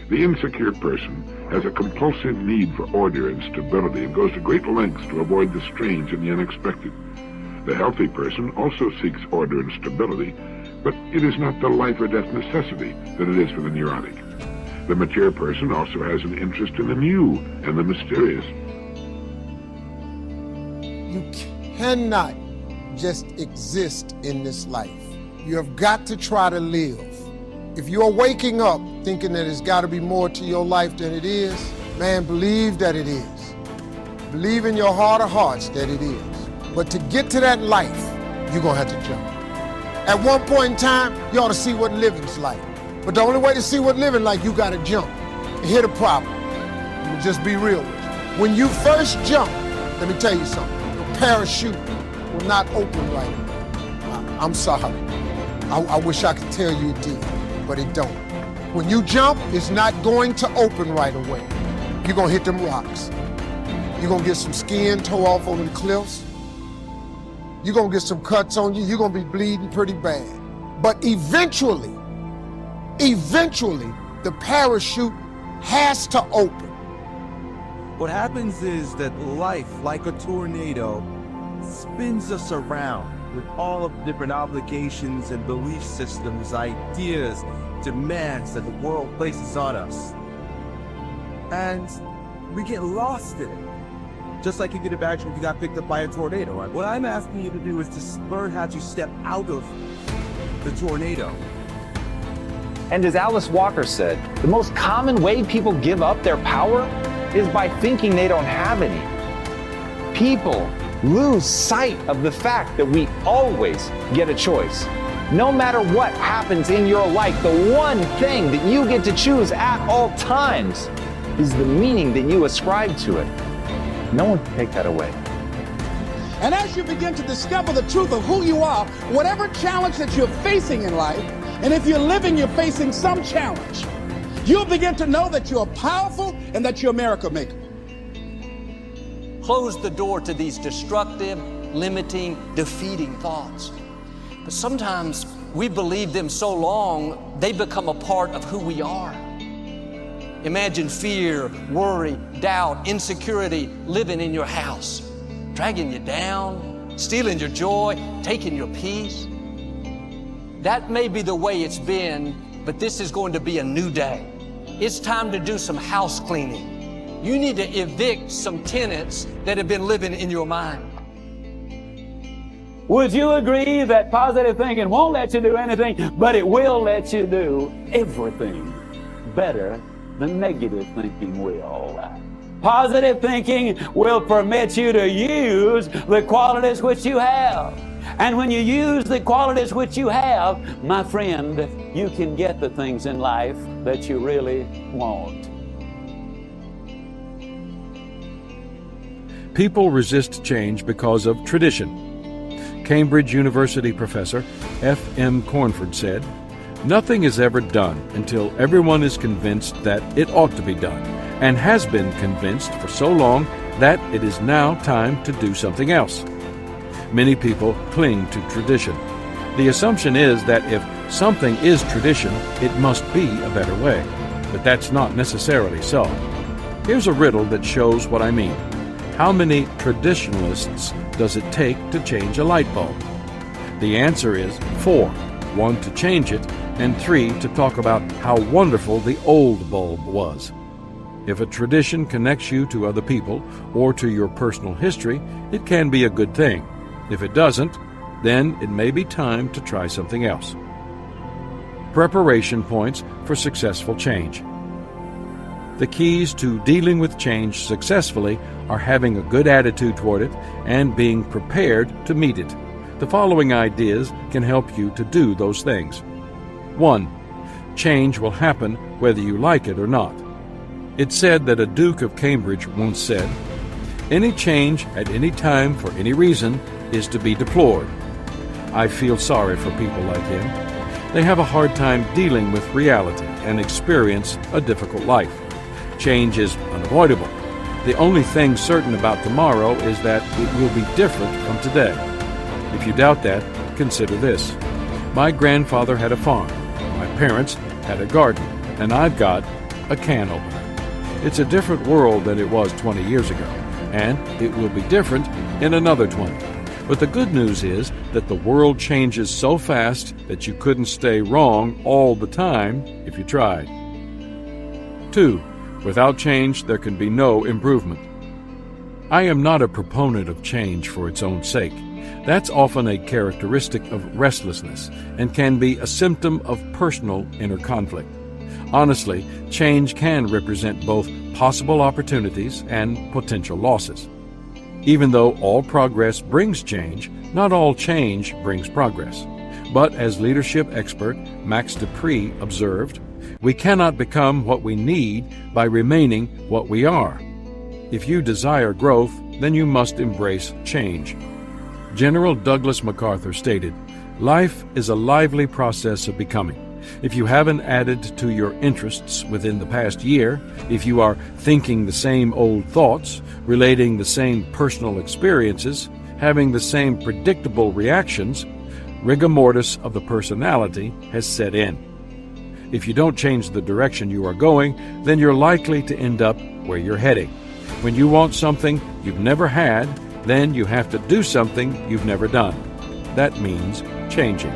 The insecure person has a compulsive need for order and stability and goes to great lengths to avoid the strange and the unexpected. The healthy person also seeks order and stability, but it is not the life or death necessity that it is for the neurotic. The mature person also has an interest in the new and the mysterious. You cannot just exist in this life. You have got to try to live. If you're waking up thinking that there's got to be more to your life than it is, man, believe that it is. Believe in your heart of hearts that it is. But to get to that life, you're going to have to jump. At one point in time, you ought to see what living's like. But the only way to see what living like, you got to jump. And here's the problem. Let me just be real with you. When you first jump, let me tell you something. The parachute will not open right away. I'm sorry. I wish I could tell you it did, but it don't. When you jump, it's not going to open right away. You're going to hit them rocks. You're going to get some skin tore off on the cliffs. You're going to get some cuts on you. You're going to be bleeding pretty bad. But eventually, the parachute has to open. What happens is that life, like a tornado, spins us around with all of the different obligations and belief systems, ideas, demands that the world places on us. And we get lost in it. Just like you could imagine if you got picked up by a tornado. What I'm asking you to do is to learn how to step out of the tornado. And as Alice Walker said, the most common way people give up their power is by thinking they don't have any. People lose sight of the fact that we always get a choice. No matter what happens in your life, the one thing that you get to choose at all times is the meaning that you ascribe to it. No one can take that away. And as you begin to discover the truth of who you are, whatever challenge that you're facing in life, and if you're living, you're facing some challenge, you'll begin to know that you're powerful and that you're a miracle maker. Close the door to these destructive, limiting, defeating thoughts. But sometimes we believe them so long, they become a part of who we are. Imagine fear, worry, doubt, insecurity living in your house, dragging you down, stealing your joy, taking your peace. That may be the way it's been, but this is going to be a new day. It's time to do some house cleaning. You need to evict some tenants that have been living in your mind. Would you agree that positive thinking won't let you do anything, but it will let you do everything better than negative thinking will? Positive thinking will permit you to use the qualities which you have. And when you use the qualities which you have, my friend, you can get the things in life that you really want. People resist change because of tradition. Cambridge University professor F.M. Cornford said, "Nothing is ever done until everyone is convinced that it ought to be done, and has been convinced for so long that it is now time to do something else." Many people cling to tradition. The assumption is that if something is tradition, it must be a better way. But that's not necessarily so. Here's a riddle that shows what I mean. How many traditionalists does it take to change a light bulb? The answer is 4. 1 to change it, and 3 to talk about how wonderful the old bulb was. If a tradition connects you to other people or to your personal history, it can be a good thing. If it doesn't, then it may be time to try something else. Preparation points for successful change. The keys to dealing with change successfully are having a good attitude toward it and being prepared to meet it. The following ideas can help you to do those things. 1. Change will happen whether you like it or not. It's said that a Duke of Cambridge once said, "Any change at any time for any reason is to be deplored." I feel sorry for people like him. They have a hard time dealing with reality and experience a difficult life. Change is unavoidable. The only thing certain about tomorrow is that it will be different from today. If you doubt that, consider this. My grandfather had a farm. My parents had a garden. And I've got a can opener. It's a different world than it was 20 years ago, and it will be different in another 20. But the good news is that the world changes so fast that you couldn't stay wrong all the time if you tried. 2. Without change, there can be no improvement. I am not a proponent of change for its own sake. That's often a characteristic of restlessness and can be a symptom of personal inner conflict. Honestly, change can represent both possible opportunities and potential losses. Even though all progress brings change, not all change brings progress. But as leadership expert Max Dupree observed, we cannot become what we need by remaining what we are. If you desire growth, then you must embrace change. General Douglas MacArthur stated, "Life is a lively process of becoming. If you haven't added to your interests within the past year, if you are thinking the same old thoughts, relating the same personal experiences, having the same predictable reactions, rigor mortis of the personality has set in. If you don't change the direction you are going, then you're likely to end up where you're heading. When you want something you've never had, then you have to do something you've never done. That means changing."